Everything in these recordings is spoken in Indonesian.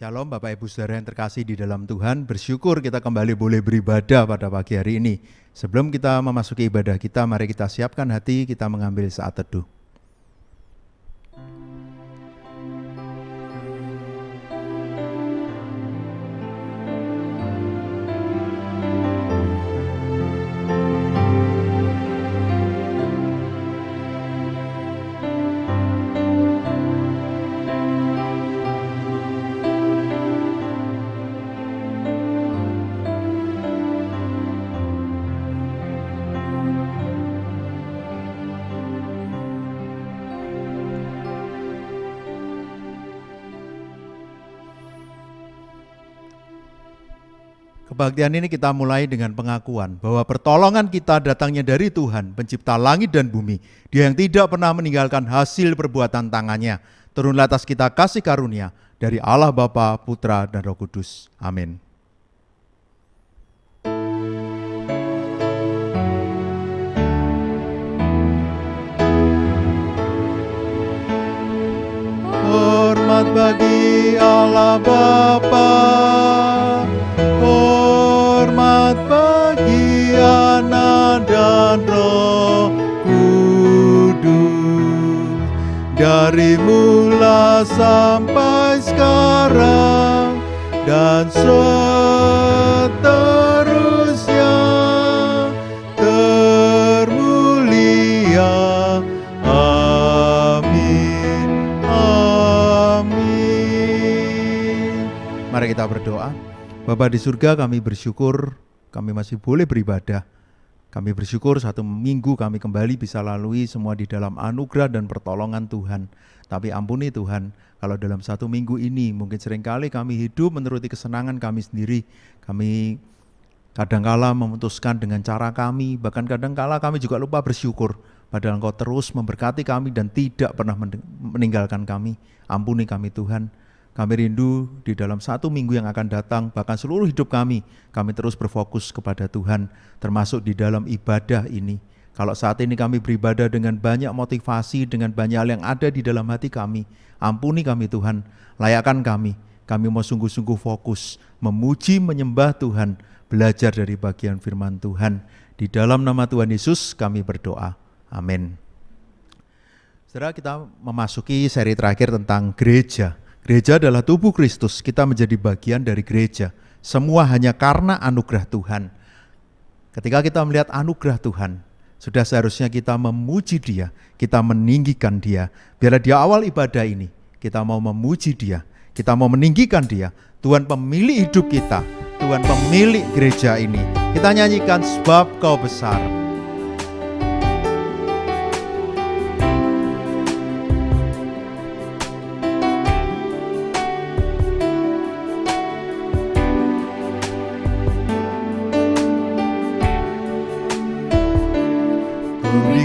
Shalom Bapak Ibu Saudara yang terkasih di dalam Tuhan, bersyukur kita kembali boleh beribadah pada pagi hari ini. Sebelum kita memasuki ibadah kita, mari kita siapkan hati, kita mengambil saat teduh. Kebaktian ini kita mulai dengan pengakuan bahwa pertolongan kita datangnya dari Tuhan, pencipta langit dan bumi. Dia yang tidak pernah meninggalkan hasil perbuatan tangannya. Turunlah atas kita kasih karunia dari Allah Bapa, Putra, dan Roh Kudus. Amin. Hormat bagi Allah Bapa, hormat bagi Anak dan Roh Kudus, dari mula sampai sekarang dan seterusnya, termulia. Amin, amin. Mari kita berdoa. Bapa di surga, kami bersyukur kami masih boleh beribadah. Kami bersyukur satu minggu kami kembali bisa lalui semua di dalam anugerah dan pertolongan Tuhan. Tapi ampuni Tuhan, kalau dalam satu minggu ini mungkin seringkali kami hidup menuruti kesenangan kami sendiri. Kami kadangkala memutuskan dengan cara kami, bahkan kadangkala kami juga lupa bersyukur. Padahal Engkau terus memberkati kami dan tidak pernah meninggalkan kami. Ampuni kami Tuhan. Kami rindu di dalam satu minggu yang akan datang, bahkan seluruh hidup kami terus berfokus kepada Tuhan, termasuk di dalam ibadah ini. Kalau saat ini kami beribadah dengan banyak motivasi, dengan banyak hal yang ada di dalam hati kami, ampuni kami Tuhan, layakkan kami mau sungguh-sungguh fokus, memuji, menyembah Tuhan, belajar dari bagian firman Tuhan. Di dalam nama Tuhan Yesus kami berdoa, amin. Saudara, kita memasuki seri terakhir tentang gereja. Gereja adalah tubuh Kristus, kita menjadi bagian dari gereja. Semua hanya karena anugerah Tuhan. Ketika kita melihat anugerah Tuhan, sudah seharusnya kita memuji Dia, kita meninggikan Dia. Biarlah di awal ibadah ini, kita mau memuji Dia, kita mau meninggikan Dia. Tuhan pemilik hidup kita, Tuhan pemilik gereja ini. Kita nyanyikan sebab Kau besar.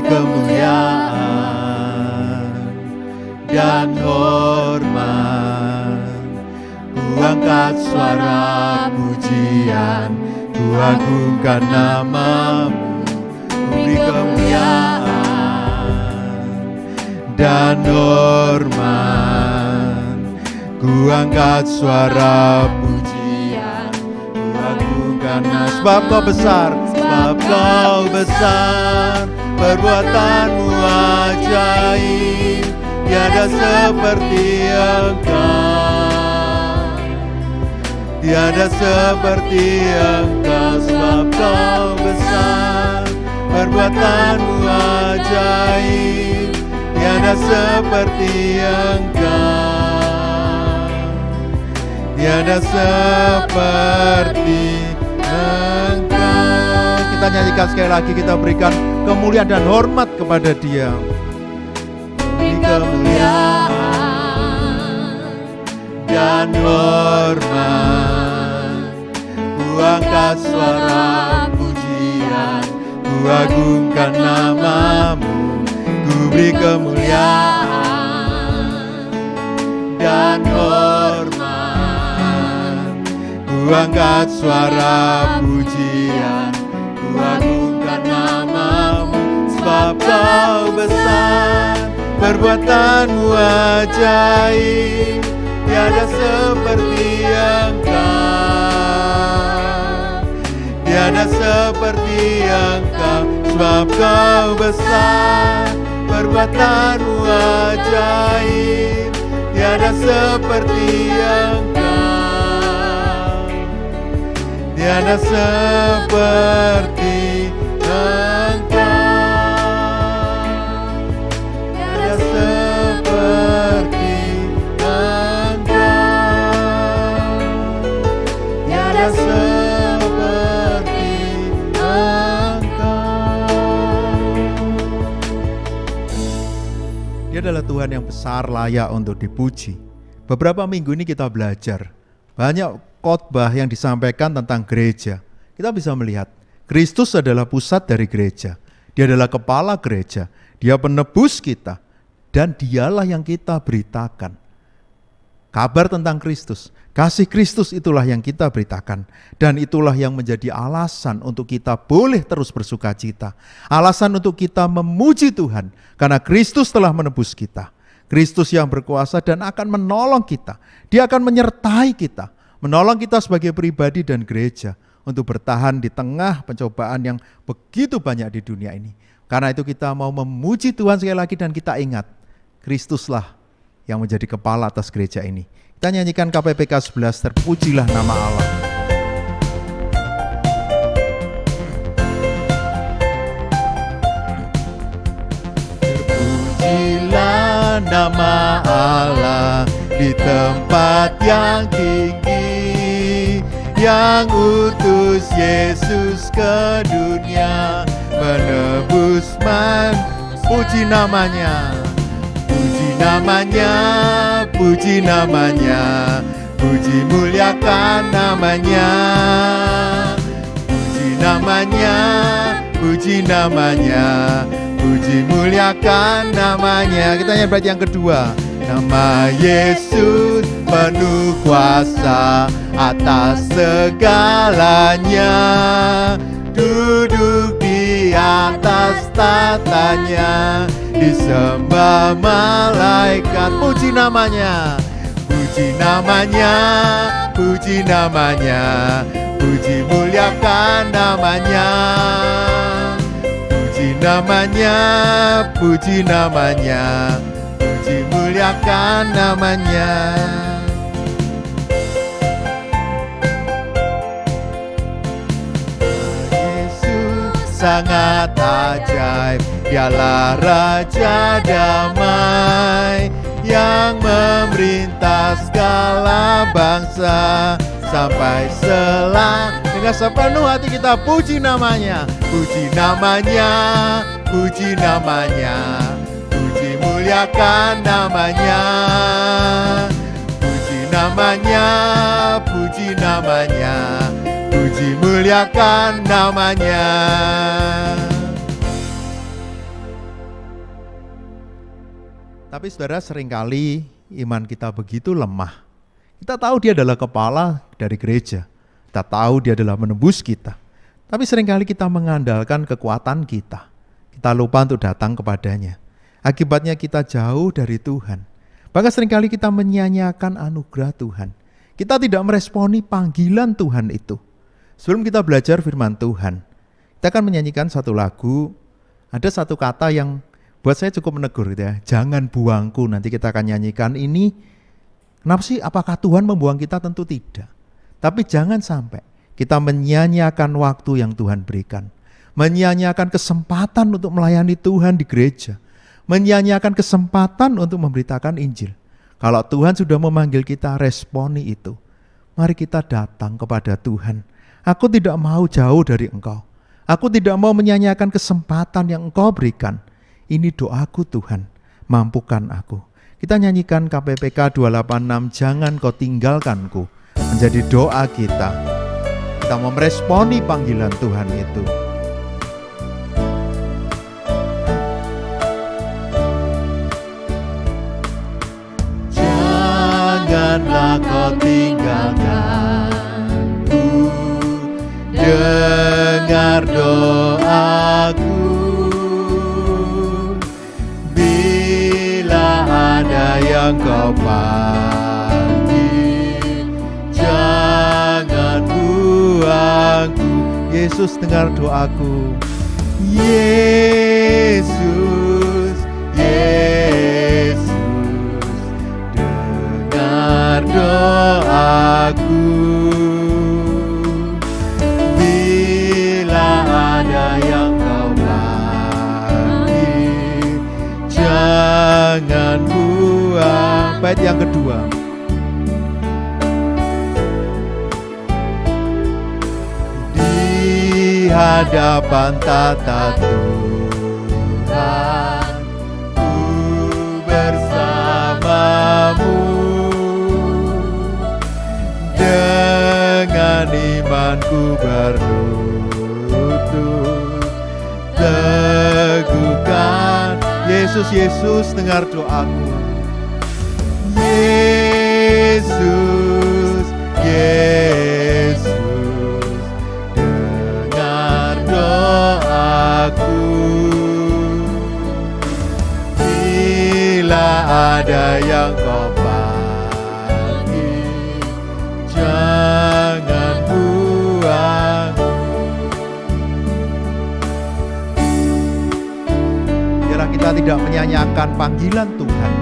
Kemuliaan dan hormat, ku angkat suara pujian, ku agungkan nama-Mu. Ku beri kemuliaan dan hormat, ku angkat suara pujian, ku agungkan nama-Mu. Sebab Kau besar, sebab Kau besar, perbuatan-Mu ajaib, tiada seperti Engkau, tiada seperti Engkau. Sebab Kau besar, perbuatan-Mu ajaib, tiada seperti Engkau, tiada seperti Engkau. Kita nyanyikan sekali lagi, kita berikan kemuliaan dan hormat kepada Dia. Beri kemuliaan dan hormat, ku angkat suara pujian, ku agungkan nama-Mu. Ku beri kemuliaan dan hormat, ku angkat suara pujian, ku agungkan nama-Mu. Sebab Kau besar, perbuatan-Mu ajaib, tiada seperti seperti Engkau, sebab Kau besar, perbuatanmu ajaib. Tiada seperti Engkau, tiada seperti Engkau, tiada seperti Engkau, tiada seperti Engkau. Dia adalah Tuhan yang besar, layak untuk dipuji. Beberapa minggu ini kita belajar banyak khotbah yang disampaikan tentang gereja. Kita bisa melihat Kristus adalah pusat dari gereja. Dia adalah kepala gereja. Dia penebus kita. Dan dialah yang kita beritakan. Kabar tentang Kristus, kasih Kristus itulah yang kita beritakan. Dan itulah yang menjadi alasan untuk kita boleh terus bersuka cita. Alasan untuk kita memuji Tuhan. Karena Kristus telah menebus kita. Kristus yang berkuasa dan akan menolong kita. Dia akan menyertai kita. Menolong kita sebagai pribadi dan gereja. Untuk bertahan di tengah pencobaan yang begitu banyak di dunia ini. Karena itu kita mau memuji Tuhan sekali lagi dan kita ingat. Kristuslah yang menjadi kepala atas gereja ini. Kita nyanyikan KPPK 11, terpujilah nama Allah. Terpujilah nama Allah di tempat yang tinggi, yang utus Yesus ke dunia menebus puji namanya, puji namanya, puji namanya, puji muliakan namanya, puji namanya, puji namanya, puji muliakan namanya. Kita nyanyi bait yang kedua. Nama Yesus penuh kuasa atas segalanya, duduk di atas tatanya, disembah malaikat. Puji namanya, puji namanya, puji namanya, puji muliakan namanya, puji namanya, puji namanya, puji muliakan namanya. Yesus sangat ajaib, dialah Raja damai yang memerintah segala bangsa sampai dengan sepenuh hati kita puji namanya, puji namanya, puji namanya, puji muliakan namanya, puji namanya, puji namanya, puji muliakan namanya. Tapi saudara, seringkali iman kita begitu lemah. Kita tahu dia adalah kepala dari gereja. Kita tahu dia adalah menebus kita. Tapi seringkali kita mengandalkan kekuatan kita. Kita lupa untuk datang kepadanya. Akibatnya kita jauh dari Tuhan. Bahkan seringkali kita menyia-nyiakan anugerah Tuhan. Kita tidak meresponi panggilan Tuhan itu. Sebelum kita belajar firman Tuhan, kita akan menyanyikan satu lagu. Ada satu kata yang buat saya cukup menegur gitu ya. Jangan buangku. Nanti kita akan nyanyikan ini. Kenapa sih? Apakah Tuhan membuang kita? Tentu tidak. Tapi jangan sampai kita menyia-nyiakan waktu yang Tuhan berikan. Menyia-nyiakan kesempatan untuk melayani Tuhan di gereja. Menyia-nyiakan kesempatan untuk memberitakan Injil. Kalau Tuhan sudah memanggil kita, responi itu. Mari kita datang kepada Tuhan. Aku tidak mau jauh dari Engkau. Aku tidak mau menyia-nyiakan kesempatan yang Engkau berikan. Ini doaku Tuhan, mampukan aku. Kita nyanyikan KPPK 286, jangan kau tinggalkanku. Menjadi doa kita. Kita mau meresponi panggilan Tuhan itu. Janganlah kau tinggalkanku, dengar doaku. Bila ada yang kau panggil, jangan buangku. Yesus dengar doaku. Yesus, Yesus, dengar doaku. Bila ada yang kau bagi, jangan buang. Bait yang kedua. Di hadapan tata Tuhan, ku bersamamu. Dengan imanku berlutut, teguhkan. Yesus, Yesus dengar doaku. Yesus, Yesus, dengar doaku. Bila ada yang kau bagi, jangan buang. Biarlah kita tidak menyanyiakan panggilan Tuhan.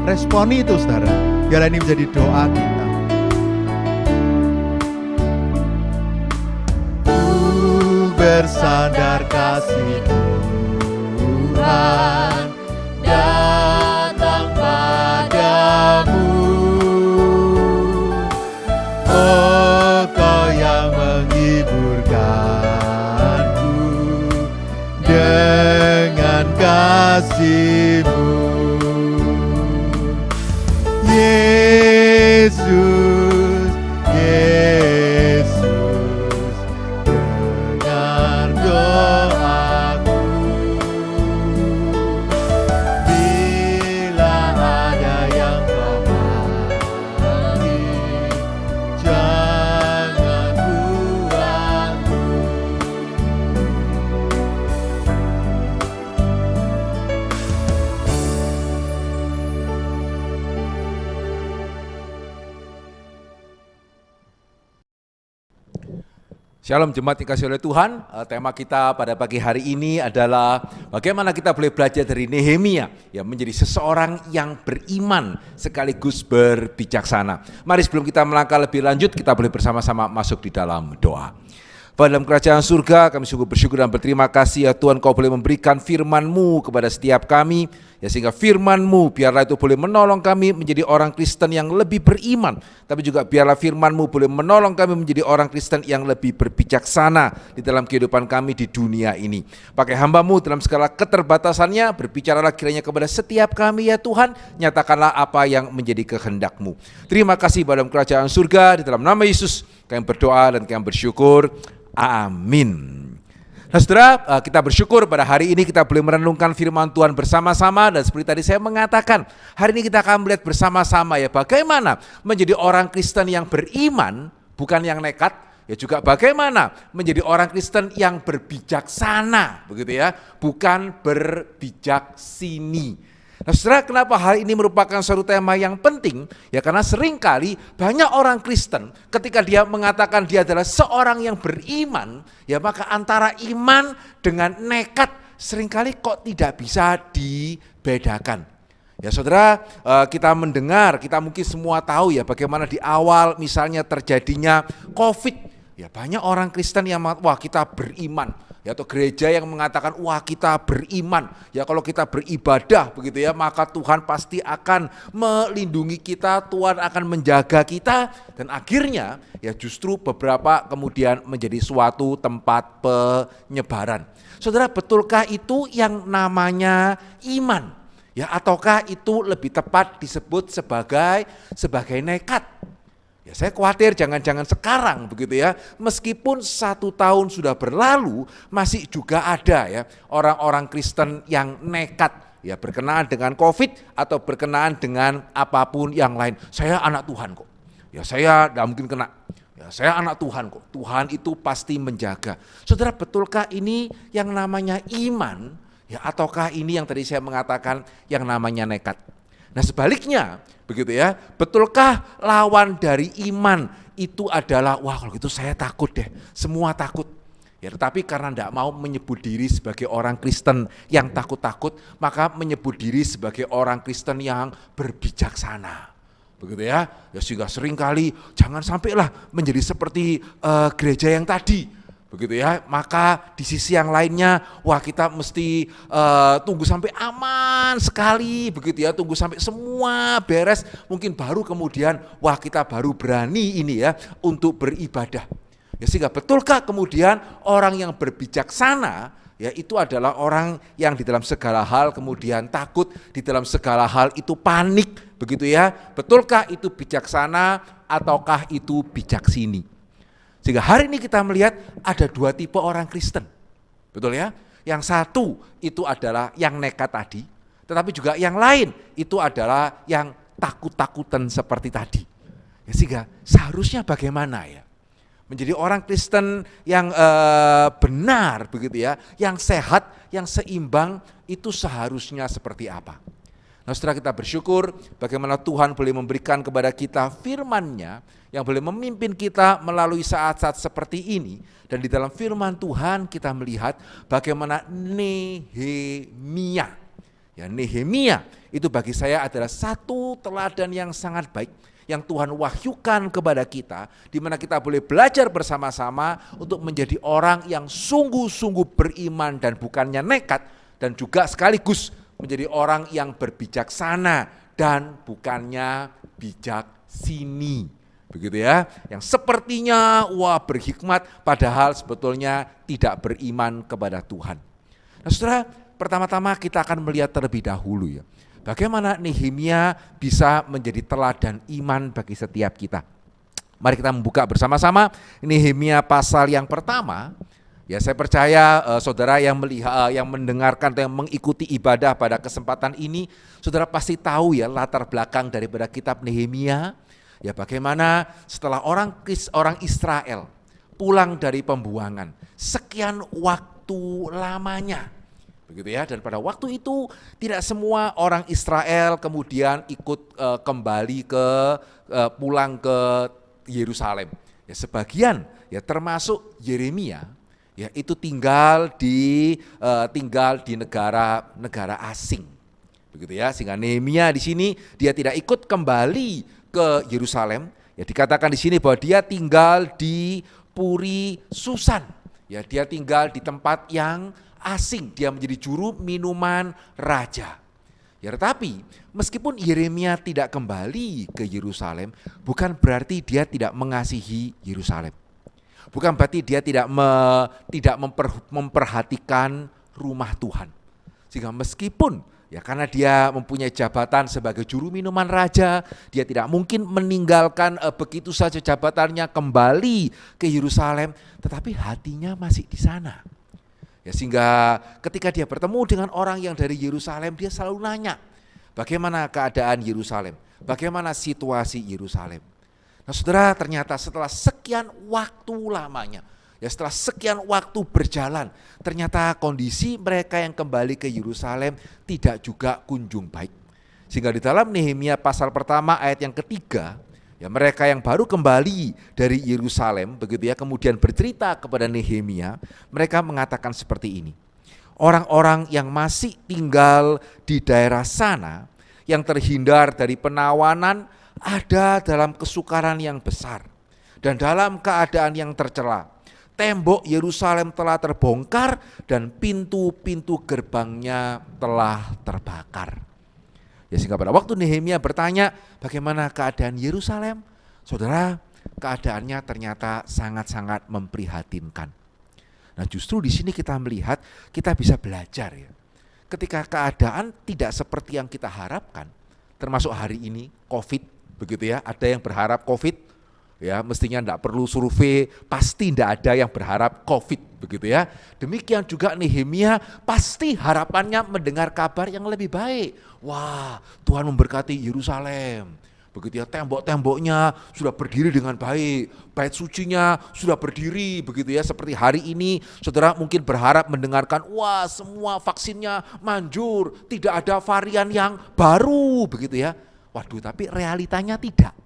Responi itu, saudara. Biar ini menjadi doa kita. Ku bersandar kasih Tuhan datang padamu. Oh, Kau yang menghiburkanku dengan kasih-Mu. Yesus, Yesus, dengar doaku. Bila ada yang kau bagi, jangan buang. Shalom jemaat dikasih oleh Tuhan. Tema kita pada pagi hari ini adalah bagaimana kita boleh belajar dari Nehemia yang menjadi seseorang yang beriman sekaligus berbijaksana. Mari sebelum kita melangkah lebih lanjut, kita boleh bersama-sama masuk di dalam doa. Bapa dalam kerajaan surga, kami sungguh bersyukur dan berterima kasih ya Tuhan, Kau boleh memberikan firman-Mu kepada setiap kami, ya sehingga firman-Mu biarlah itu boleh menolong kami menjadi orang Kristen yang lebih beriman, tapi juga biarlah firman-Mu boleh menolong kami menjadi orang Kristen yang lebih berbijaksana di dalam kehidupan kami di dunia ini. Pakai hamba-Mu dalam segala keterbatasannya, berbicaralah kiranya kepada setiap kami ya Tuhan, nyatakanlah apa yang menjadi kehendak-Mu. Terima kasih Bapa dalam kerajaan surga, di dalam nama Yesus kami berdoa dan kami bersyukur. Amin. Nah saudara, kita bersyukur pada hari ini kita boleh merenungkan firman Tuhan bersama-sama. Dan seperti tadi saya mengatakan, hari ini kita akan melihat bersama-sama ya bagaimana menjadi orang Kristen yang beriman, bukan yang nekat. Ya juga bagaimana menjadi orang Kristen yang berbijaksana, begitu ya, bukan berbijaksini. Nah saudara, kenapa hal ini merupakan suatu tema yang penting? Ya karena seringkali banyak orang Kristen ketika dia mengatakan dia adalah seorang yang beriman, ya maka antara iman dengan nekat seringkali kok tidak bisa dibedakan. Ya saudara, kita mendengar, kita mungkin semua tahu ya bagaimana di awal misalnya terjadinya COVID. Ya banyak orang Kristen yang mengatakan, wah kita beriman. Ya, atau gereja yang mengatakan wah kita beriman, ya kalau kita beribadah begitu ya maka Tuhan pasti akan melindungi kita, Tuhan akan menjaga kita, dan akhirnya ya justru beberapa kemudian menjadi suatu tempat penyebaran. Saudara, betulkah itu yang namanya iman? Ya ataukah itu lebih tepat disebut sebagai nekat? Ya, saya khawatir jangan-jangan sekarang begitu ya, meskipun 1 tahun sudah berlalu masih juga ada ya orang-orang Kristen yang nekat ya berkenaan dengan COVID atau berkenaan dengan apapun yang lain. Saya anak Tuhan kok, ya saya tidak mungkin kena, ya saya anak Tuhan kok, Tuhan itu pasti menjaga. Saudara, betulkah ini yang namanya iman ya ataukah ini yang tadi saya mengatakan yang namanya nekat? Nah sebaliknya begitu ya, betulkah lawan dari iman itu adalah wah kalau gitu saya takut deh, semua takut. Ya, tetapi karena tidak mau menyebut diri sebagai orang Kristen yang takut-takut, maka menyebut diri sebagai orang Kristen yang berbijaksana. Begitu ya, ya sehingga seringkali jangan sampailah menjadi seperti gereja yang tadi. Begitu ya, maka di sisi yang lainnya, wah kita mesti tunggu sampai aman sekali, begitu ya, tunggu sampai semua beres, mungkin baru kemudian, wah kita baru berani ini ya, untuk beribadah. Ya sehingga betulkah kemudian orang yang berbijaksana, ya itu adalah orang yang di dalam segala hal kemudian takut, di dalam segala hal itu panik, begitu ya, betulkah itu bijaksana ataukah itu bijaksini? Sehingga hari ini kita melihat ada dua tipe orang Kristen, betul ya. Yang satu itu adalah yang nekat tadi, tetapi juga yang lain itu adalah yang takut-takutan seperti tadi. Ya, sehingga seharusnya bagaimana ya? Menjadi orang Kristen yang benar begitu ya, yang sehat, yang seimbang, itu seharusnya seperti apa? Nah, setelah kita bersyukur bagaimana Tuhan boleh memberikan kepada kita firman-Nya yang boleh memimpin kita melalui saat-saat seperti ini, dan di dalam firman Tuhan kita melihat bagaimana Nehemia. Ya, Nehemia itu bagi saya adalah satu teladan yang sangat baik yang Tuhan wahyukan kepada kita, di mana kita boleh belajar bersama-sama untuk menjadi orang yang sungguh-sungguh beriman dan bukannya nekat, dan juga sekaligus menjadi orang yang berbijaksana dan bukannya bijaksini. Begitu ya, yang sepertinya wah berhikmat padahal sebetulnya tidak beriman kepada Tuhan. Nah, saudara, pertama-tama kita akan melihat terlebih dahulu ya, bagaimana Nehemia bisa menjadi teladan iman bagi setiap kita. Mari kita membuka bersama-sama Nehemia pasal yang pertama. Ya, saya percaya saudara yang melihat, yang mendengarkan atau yang mengikuti ibadah pada kesempatan ini, saudara pasti tahu ya latar belakang daripada kitab Nehemia. Ya, bagaimana setelah orang Israel pulang dari pembuangan sekian waktu lamanya. Begitu ya, dan pada waktu itu tidak semua orang Israel kemudian ikut kembali pulang ke Yerusalem. Ya, sebagian ya termasuk Yeremia ya itu tinggal di negara asing. Begitu ya, sehingga Nehemia di sini dia tidak ikut kembali ke Yerusalem. Ya, dikatakan di sini bahwa dia tinggal di Puri Susan. Ya, dia tinggal di tempat yang asing, dia menjadi juru minuman raja. Ya, tetapi meskipun Yeremia tidak kembali ke Yerusalem, bukan berarti dia tidak mengasihi Yerusalem. Bukan berarti dia tidak memperhatikan rumah Tuhan. Sehingga meskipun ya karena dia mempunyai jabatan sebagai juru minuman raja, dia tidak mungkin meninggalkan begitu saja jabatannya kembali ke Yerusalem, tetapi hatinya masih di sana. Ya, sehingga ketika dia bertemu dengan orang yang dari Yerusalem, dia selalu nanya, bagaimana keadaan Yerusalem? Bagaimana situasi Yerusalem? Nah, saudara, ternyata setelah sekian waktu lamanya, ya setelah sekian waktu berjalan, ternyata kondisi mereka yang kembali ke Yerusalem tidak juga kunjung baik. Sehingga di dalam Nehemia pasal pertama ayat yang ketiga, ya mereka yang baru kembali dari Yerusalem, begitu ya, kemudian bercerita kepada Nehemia, mereka mengatakan seperti ini. Orang-orang yang masih tinggal di daerah sana, yang terhindar dari penawanan, ada dalam kesukaran yang besar dan dalam keadaan yang tercela. Tembok Yerusalem telah terbongkar dan pintu-pintu gerbangnya telah terbakar. Ya, sehingga pada waktu Nehemia bertanya bagaimana keadaan Yerusalem, saudara, keadaannya ternyata sangat-sangat memprihatinkan. Nah, justru di sini kita melihat, kita bisa belajar ya. Ketika keadaan tidak seperti yang kita harapkan, termasuk hari ini COVID, begitu ya, ada yang berharap COVID, ya mestinya tidak perlu survei, pasti tidak ada yang berharap COVID, begitu ya. Demikian juga Nehemia pasti harapannya mendengar kabar yang lebih baik. Wah, Tuhan memberkati Yerusalem, begitu ya, tembok-temboknya sudah berdiri dengan baik, bait sucinya sudah berdiri, begitu ya. Seperti hari ini saudara mungkin berharap mendengarkan, wah semua vaksinnya manjur, tidak ada varian yang baru, begitu ya. Waduh, tapi realitanya tidak.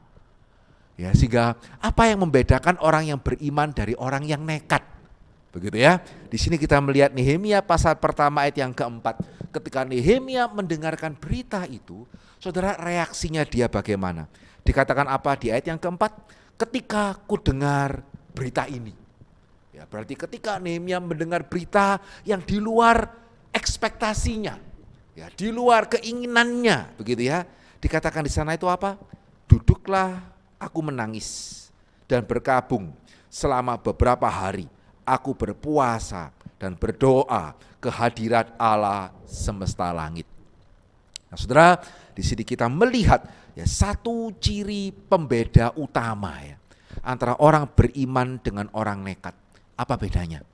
Ya, sehingga apa yang membedakan orang yang beriman dari orang yang nekat? Begitu ya. Di sini kita melihat Nehemia pasal pertama ayat yang keempat. Ketika Nehemia mendengarkan berita itu, saudara, reaksinya dia bagaimana? Dikatakan apa di ayat yang keempat? Ketika ku dengar berita ini. Ya, berarti ketika Nehemia mendengar berita yang di luar ekspektasinya, ya, di luar keinginannya, begitu ya. Dikatakan di sana itu apa? Duduklah aku menangis dan berkabung selama beberapa hari. Aku berpuasa dan berdoa ke hadirat Allah semesta langit. Nah, saudara, di sini kita melihat ya satu ciri pembeda utama ya antara orang beriman dengan orang nekat. Apa bedanya?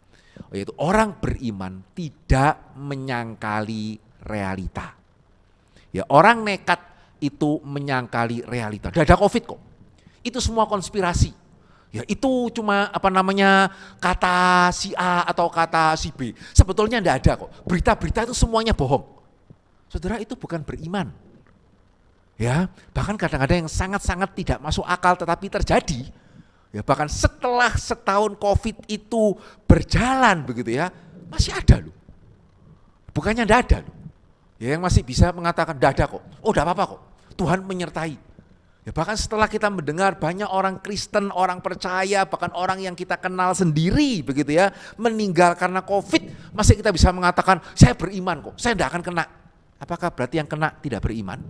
Yaitu orang beriman tidak menyangkali realita. Ya, orang nekat itu menyangkali realita. Tidak ada COVID kok. Itu semua konspirasi. Ya, itu cuma kata si A atau kata si B. Sebetulnya tidak ada kok. Berita-berita itu semuanya bohong. Saudara, itu bukan beriman. Ya, bahkan kadang-kadang yang sangat-sangat tidak masuk akal tetapi terjadi. Ya, bahkan setelah setahun COVID itu berjalan begitu ya, masih ada loh. Bukannya tidak ada loh. Ya, yang masih bisa mengatakan tidak ada kok. Oh, tidak apa-apa kok. Tuhan menyertai. Ya, bahkan setelah kita mendengar banyak orang Kristen, orang percaya, bahkan orang yang kita kenal sendiri begitu ya, meninggal karena COVID, masih kita bisa mengatakan saya beriman kok, saya tidak akan kena. Apakah berarti yang kena tidak beriman?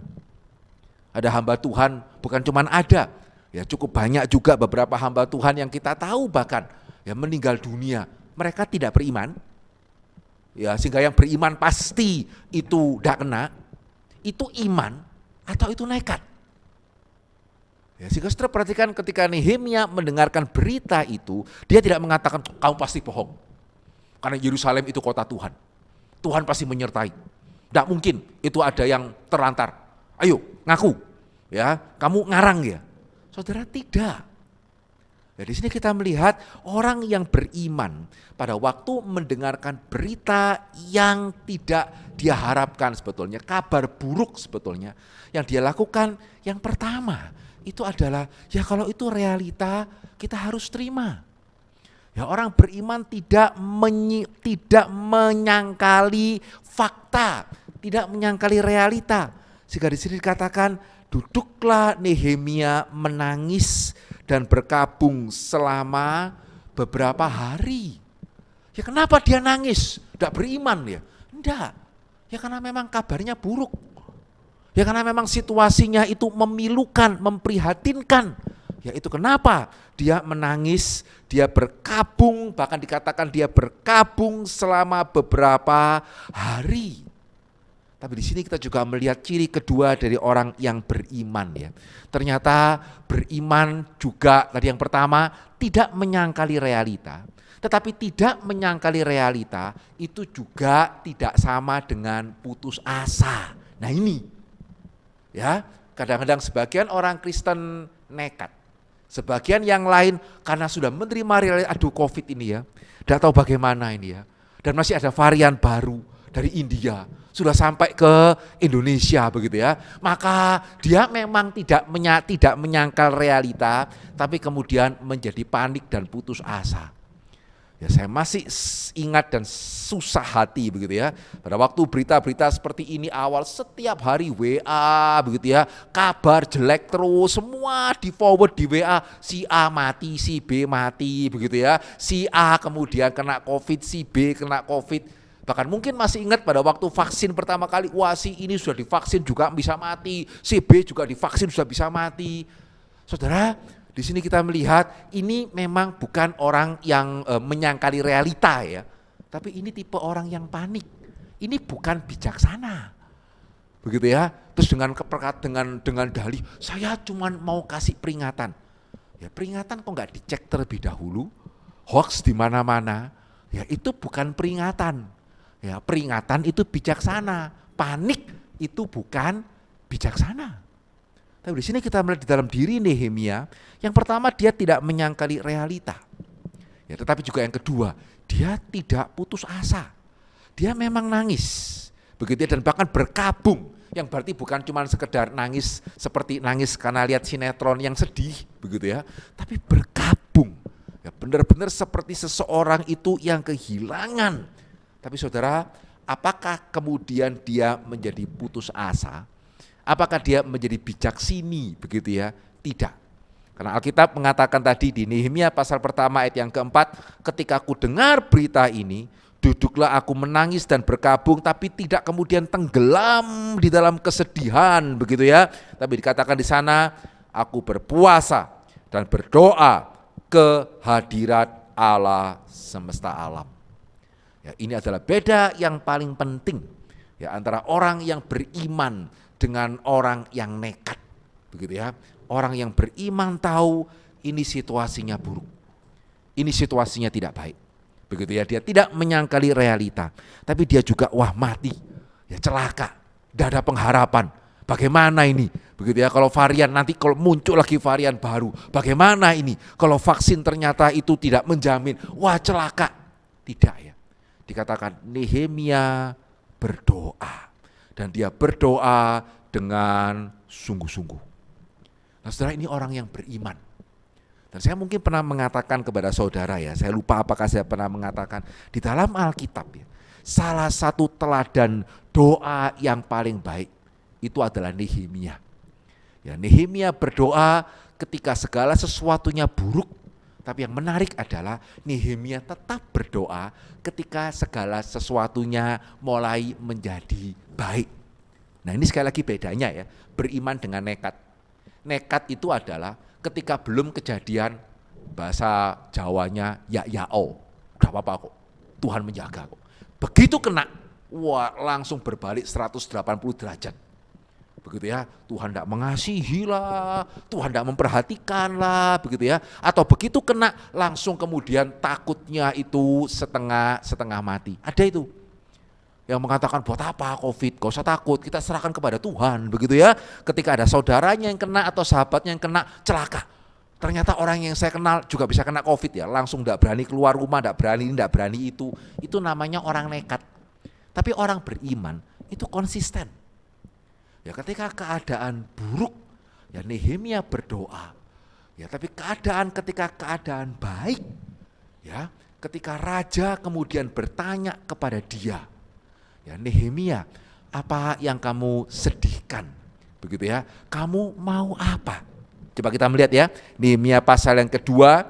Ada hamba Tuhan, bukan cuma ada, ya cukup banyak juga beberapa hamba Tuhan yang kita tahu bahkan ya meninggal dunia, mereka tidak beriman. Ya, sehingga yang beriman pasti itu tidak kena. Itu iman atau itu nekat? Ya, sehingga saudara perhatikan ketika Nehemia mendengarkan berita itu, dia tidak mengatakan kamu pasti bohong. Karena Yerusalem itu kota Tuhan. Tuhan pasti menyertai. Tidak mungkin itu ada yang terlantar. Ayo ngaku, ya kamu ngarang ya. Saudara, tidak. Ya, di sini kita melihat orang yang beriman pada waktu mendengarkan berita yang tidak dia harapkan sebetulnya, kabar buruk sebetulnya, yang dia lakukan yang pertama itu adalah ya kalau itu realita kita harus terima. Ya, orang beriman tidak menyangkali fakta, tidak menyangkali realita. Sehingga di sini dikatakan duduklah Nehemia menangis dan berkabung selama beberapa hari. Ya, kenapa dia nangis? Tidak beriman ya? Tidak. Ya karena memang kabarnya buruk. Ya karena memang situasinya itu memilukan, memprihatinkan. Ya itu kenapa dia menangis, dia berkabung, bahkan dikatakan dia berkabung selama beberapa hari. Tapi di sini kita juga melihat ciri kedua dari orang yang beriman ya. Ternyata beriman juga tadi yang pertama tidak menyangkali realita. Tetapi tidak menyangkali realita itu juga tidak sama dengan putus asa. Nah ini ya, kadang-kadang sebagian orang Kristen nekat. Sebagian yang lain karena sudah menerima realita, aduh COVID ini ya, tidak tahu bagaimana ini ya. Dan masih ada varian baru dari India, sudah sampai ke Indonesia begitu ya. Maka dia memang tidak menyangkal realita, tapi kemudian menjadi panik dan putus asa. Ya, saya masih ingat dan susah hati begitu ya. Pada waktu berita-berita seperti ini awal setiap hari WA begitu ya, kabar jelek terus semua di forward di WA, si A mati, si B mati begitu ya. Si A kemudian kena COVID, si B kena COVID. Bahkan mungkin masih ingat pada waktu vaksin pertama kali, wah si ini sudah divaksin juga bisa mati, si B juga divaksin sudah bisa mati. Saudara, di sini kita melihat ini memang bukan orang yang menyangkali realita ya, tapi ini tipe orang yang panik. Ini bukan bijaksana, begitu ya. Terus dengan dalih, saya cuma mau kasih peringatan. Ya peringatan kok nggak dicek terlebih dahulu? Hoax di mana-mana. Ya itu bukan peringatan. Ya peringatan itu bijaksana. Panik itu bukan bijaksana. Tapi di sini kita melihat di dalam diri Nehemia, yang pertama dia tidak menyangkali realita. Ya, tetapi juga yang kedua, dia tidak putus asa. Dia memang nangis. Begitu ya, dan bahkan berkabung. Yang berarti bukan cuma sekedar nangis seperti nangis karena lihat sinetron yang sedih, begitu ya. Tapi berkabung. Ya, benar-benar seperti seseorang itu yang kehilangan. Tapi saudara, apakah kemudian dia menjadi putus asa? Apakah dia menjadi bijaksini begitu ya? Tidak. Karena Alkitab mengatakan tadi di Nehemia pasal pertama ayat yang keempat, ketika aku dengar berita ini, duduklah aku menangis dan berkabung, tapi tidak kemudian tenggelam di dalam kesedihan begitu ya. Tapi dikatakan di sana, aku berpuasa dan berdoa ke hadirat Allah semesta alam. Ya, ini adalah beda yang paling penting ya antara orang yang beriman dengan orang yang nekat, begitu ya. Orang yang beriman tahu ini situasinya buruk, ini situasinya tidak baik, begitu ya. Dia tidak menyangkali realita, tapi dia juga mati, ya celaka, tidak ada pengharapan. Bagaimana ini? Begitu ya, kalau varian nanti kalau muncul lagi varian baru, bagaimana ini? Kalau vaksin ternyata itu tidak menjamin, celaka. Tidak ya. Dikatakan Nehemia berdoa dan dia berdoa dengan sungguh-sungguh. Nah, saudara, ini orang yang beriman. Dan saya mungkin pernah mengatakan kepada saudara ya, saya lupa apakah saya pernah mengatakan di dalam Alkitab ya, salah satu teladan doa yang paling baik itu adalah Nehemia. Ya, Nehemia berdoa ketika segala sesuatunya buruk, tapi yang menarik adalah Nehemia tetap berdoa ketika segala sesuatunya mulai menjadi baik. Nah, ini sekali lagi bedanya ya, beriman dengan nekat. Nekat itu adalah ketika belum kejadian, bahasa Jawanya yao, gak apa-apa kok, Tuhan menjaga kok. Begitu kena, langsung berbalik 180 derajat. Begitu ya, Tuhan tidak mengasihi lah, Tuhan tidak memperhatikan lah, begitu ya. Atau begitu kena langsung kemudian takutnya itu setengah mati. Ada itu yang mengatakan buat apa COVID, gak usah takut, kita serahkan kepada Tuhan, begitu ya. Ketika ada saudaranya yang kena atau sahabatnya yang kena, celaka. Ternyata orang yang saya kenal juga bisa kena COVID ya, langsung tidak berani keluar rumah, tidak berani itu. Itu namanya orang nekat. Tapi orang beriman itu konsisten. Ya, ketika keadaan buruk, ya Nehemia berdoa. Ya, tapi ketika keadaan baik, ya, ketika raja kemudian bertanya kepada dia, ya Nehemia, apa yang kamu sedihkan? Begitu ya. Kamu mau apa? Coba kita melihat ya, Nehemia pasal yang kedua.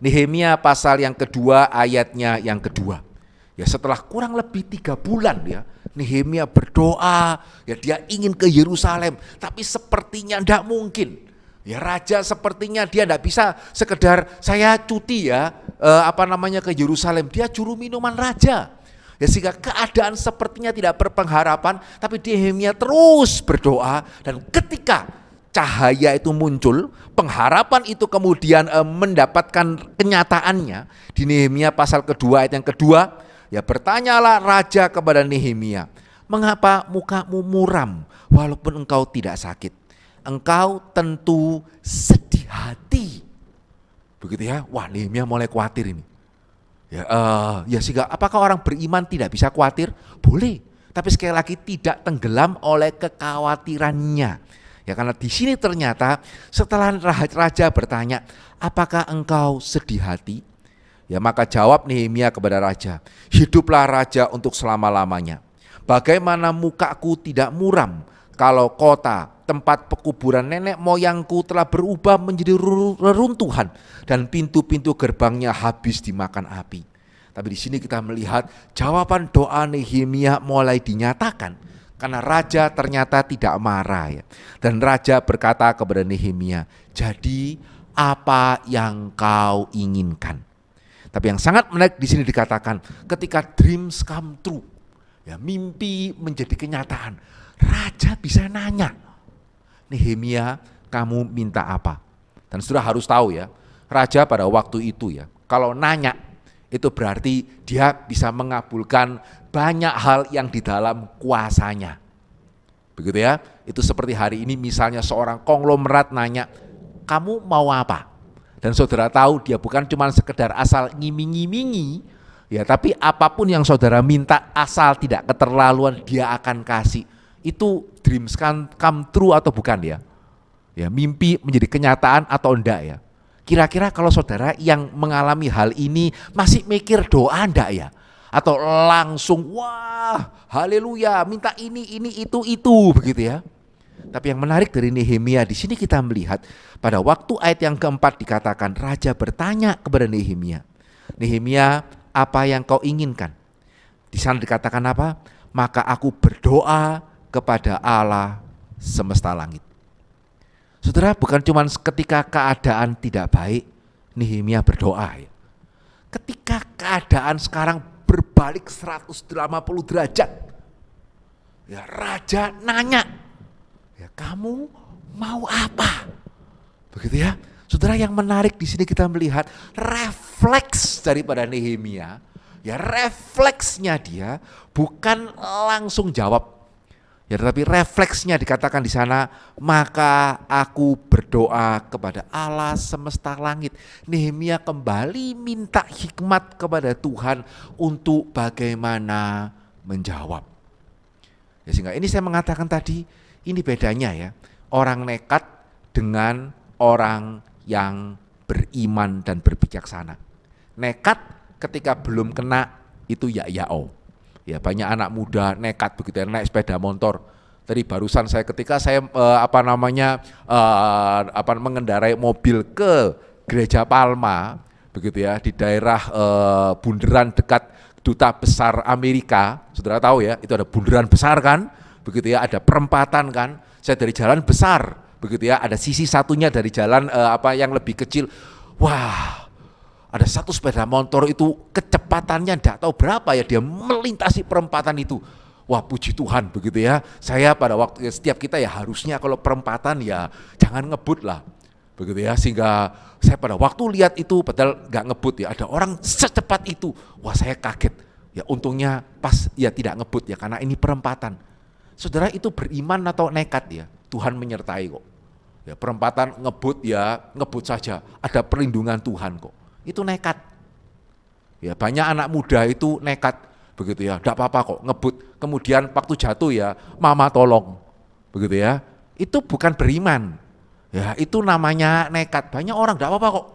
Nehemia pasal yang kedua ayatnya yang kedua. Ya, setelah kurang lebih 3 bulan ya, Nehemia berdoa, ya dia ingin ke Yerusalem, tapi sepertinya tidak mungkin. Ya, raja sepertinya dia tidak bisa sekedar saya cuti ya, ke Yerusalem. Dia juru minuman raja. Ya, sehingga keadaan sepertinya tidak berpengharapan, tapi Nehemia terus berdoa, dan ketika cahaya itu muncul, pengharapan itu kemudian mendapatkan kenyataannya di Nehemia pasal kedua ayat yang kedua. Ya, bertanyalah raja kepada Nehemia, mengapa mukamu muram walaupun engkau tidak sakit? Engkau tentu sedih hati. Begitu ya, Nehemia mulai khawatir ini. Ya sehingga apakah orang beriman tidak bisa khawatir? Boleh, tapi sekali lagi tidak tenggelam oleh kekhawatirannya. Ya, karena di sini ternyata setelah raja bertanya, apakah engkau sedih hati? Ya, maka jawab Nehemia kepada raja, hiduplah raja untuk selama-lamanya. Bagaimana mukaku tidak muram kalau kota tempat pekuburan nenek moyangku telah berubah menjadi reruntuhan dan pintu-pintu gerbangnya habis dimakan api. Tapi di sini kita melihat jawaban doa Nehemia mulai dinyatakan karena raja ternyata tidak marah ya. Dan raja berkata kepada Nehemia, jadi apa yang kau inginkan? Tapi yang sangat menarik di sini dikatakan ketika dreams come true, ya mimpi menjadi kenyataan, raja bisa nanya, Nehemia, kamu minta apa? Dan sudah harus tahu ya, raja pada waktu itu ya, kalau nanya itu berarti dia bisa mengabulkan banyak hal yang di dalam kuasanya. Begitu ya, itu seperti hari ini misalnya seorang konglomerat nanya, kamu mau apa? Dan saudara tahu dia bukan cuma sekedar asal ngiming-ngimingi, ya, tapi apapun yang saudara minta asal tidak keterlaluan dia akan kasih. Itu dreams come true atau bukan ya? Ya, mimpi menjadi kenyataan atau enggak ya? Kira-kira kalau saudara yang mengalami hal ini masih mikir doa enggak ya? Atau langsung wah haleluya minta ini itu begitu ya. Tapi yang menarik dari Nehemia di sini kita melihat pada waktu ayat yang keempat dikatakan raja bertanya kepada Nehemia, Nehemia apa yang kau inginkan? Di sana dikatakan apa? Maka aku berdoa kepada Allah semesta langit. Saudara, bukan cuma ketika keadaan tidak baik Nehemia berdoa ya. Ketika keadaan sekarang berbalik 180 derajat, ya raja nanya, ya kamu mau apa? Begitu ya. Saudara, yang menarik di sini kita melihat refleks daripada Nehemia, ya refleksnya dia bukan langsung jawab. Ya, tetapi refleksnya dikatakan di sana, maka aku berdoa kepada Allah semesta langit. Nehemia kembali minta hikmat kepada Tuhan untuk bagaimana menjawab. Ya, sehingga ini saya mengatakan tadi, ini bedanya ya, orang nekat dengan orang yang beriman dan berbijaksana. Nekat ketika belum kena itu ya-ya-oh. Ya banyak anak muda nekat begitu ya, naik sepeda motor. Tadi barusan ketika saya mengendarai mobil ke Gereja Palma begitu ya di daerah bundaran dekat Duta Besar Amerika. Saudara tahu ya, itu ada bundaran besar kan? Begitu ya, ada perempatan kan. Saya dari jalan besar begitu ya, ada sisi satunya dari jalan yang lebih kecil. Wah, ada satu sepeda motor itu kecepatannya enggak tahu berapa ya, dia melintasi perempatan itu. Wah, puji Tuhan begitu ya. Saya pada waktu setiap kita ya harusnya kalau perempatan ya jangan ngebut lah. Begitu ya, sehingga saya pada waktu lihat itu padahal enggak ngebut ya, ada orang secepat itu. Wah, saya kaget. Ya untungnya pas ya tidak ngebut ya karena ini perempatan. Saudara, itu beriman atau nekat ya? Tuhan menyertai kok. Ya perempatan ngebut ya, ngebut saja. Ada perlindungan Tuhan kok. Itu nekat. Ya banyak anak muda itu nekat begitu ya, enggak apa-apa kok ngebut. Kemudian waktu jatuh ya, mama tolong. Begitu ya. Itu bukan beriman. Ya, itu namanya nekat. Banyak orang enggak apa-apa kok.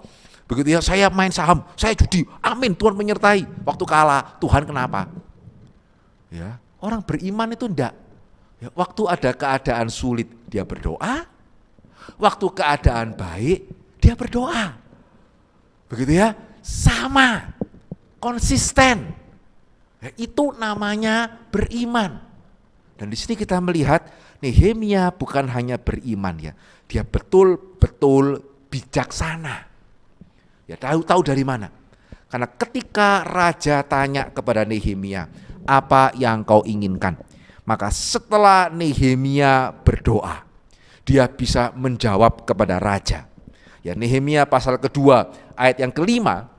Begitu ya, saya main saham, saya judi. Amin, Tuhan menyertai. Waktu kalah, Tuhan kenapa? Ya, orang beriman itu enggak. Ya, waktu ada keadaan sulit dia berdoa. Waktu keadaan baik dia berdoa. Begitu ya, sama, konsisten. Ya, itu namanya beriman. Dan di sini kita melihat Nehemia bukan hanya beriman ya, dia betul-betul bijaksana. Ya tahu dari mana? Karena ketika raja tanya kepada Nehemia, apa yang kau inginkan? Maka setelah Nehemia berdoa, dia bisa menjawab kepada raja. Ya, Nehemia pasal kedua ayat yang kelima,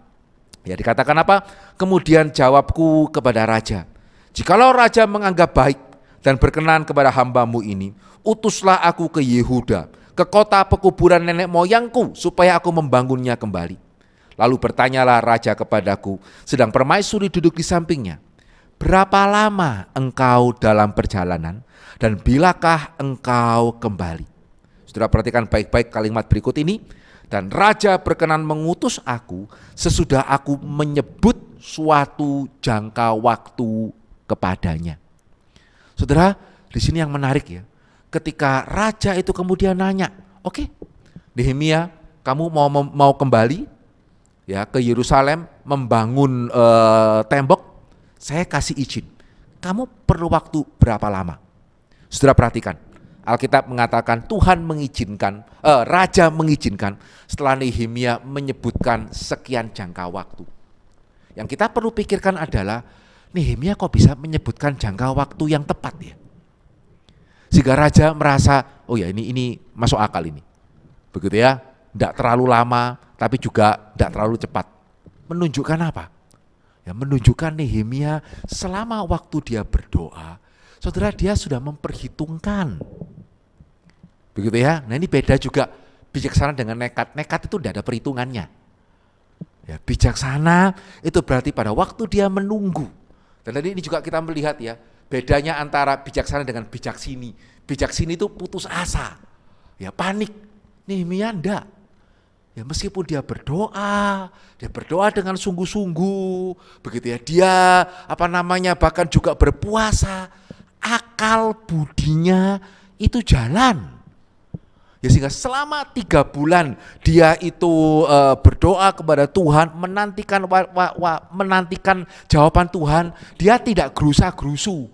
ya dikatakan apa? Kemudian jawabku kepada raja, jikalau raja menganggap baik dan berkenan kepada hambamu ini, utuslah aku ke Yehuda, ke kota pekuburan nenek moyangku, supaya aku membangunnya kembali. Lalu bertanyalah raja kepadaku, sedang permaisuri duduk di sampingnya, berapa lama engkau dalam perjalanan dan bilakah engkau kembali? Saudara perhatikan baik-baik kalimat berikut ini. Dan raja berkenan mengutus aku sesudah aku menyebut suatu jangka waktu kepadanya. Saudara, di sini yang menarik ya. Ketika raja itu kemudian nanya, oke, Nehemia, kamu mau kembali ya ke Yerusalem membangun tembok? Saya kasih izin. Kamu perlu waktu berapa lama? Saudara perhatikan. Alkitab mengatakan Tuhan mengizinkan, raja mengizinkan setelah Nehemia menyebutkan sekian jangka waktu. Yang kita perlu pikirkan adalah Nehemia kok bisa menyebutkan jangka waktu yang tepat ya? Sehingga raja merasa, oh ya ini masuk akal ini. Begitu ya, tidak terlalu lama tapi juga tidak terlalu cepat. Menunjukkan apa? Ya menunjukkan Nehemia selama waktu dia berdoa, saudara dia sudah memperhitungkan. Begitu ya. Nah ini beda juga bijaksana dengan nekat. Nekat itu tidak ada perhitungannya. Ya, bijaksana itu berarti pada waktu dia menunggu. Dan tadi ini juga kita melihat ya, bedanya antara bijaksana dengan bijaksini. Bijaksini itu putus asa. Ya panik. Nehemia enggak. Ya meskipun dia berdoa dengan sungguh-sungguh, begitu ya. Dia bahkan juga berpuasa, akal budinya itu jalan. Ya sehingga selama 3 bulan dia itu berdoa kepada Tuhan, menantikan jawaban Tuhan, dia tidak gerusa-gerusu,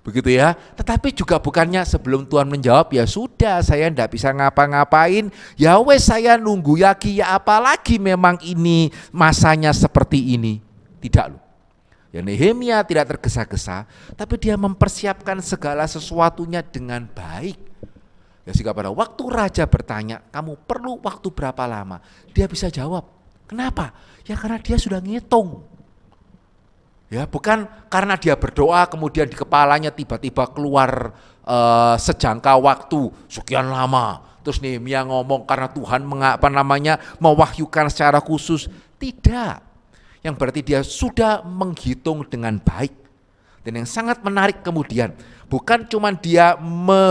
begitu ya. Tetapi juga bukannya sebelum Tuhan menjawab, ya sudah saya tidak bisa ngapa-ngapain, ya wes saya nunggu lagi, ya apalagi memang ini masanya seperti ini. Tidak loh. Ya Nehemia tidak tergesa-gesa, tapi dia mempersiapkan segala sesuatunya dengan baik. Ya sehingga pada waktu raja bertanya, kamu perlu waktu berapa lama? Dia bisa jawab. Kenapa? Ya karena dia sudah ngitung. Ya bukan karena dia berdoa kemudian di kepalanya tiba-tiba keluar sejangka waktu sekian lama. Terus Nehemia ngomong karena Tuhan mewahyukan secara khusus. Tidak. Yang berarti dia sudah menghitung dengan baik. Dan yang sangat menarik kemudian, bukan cuma dia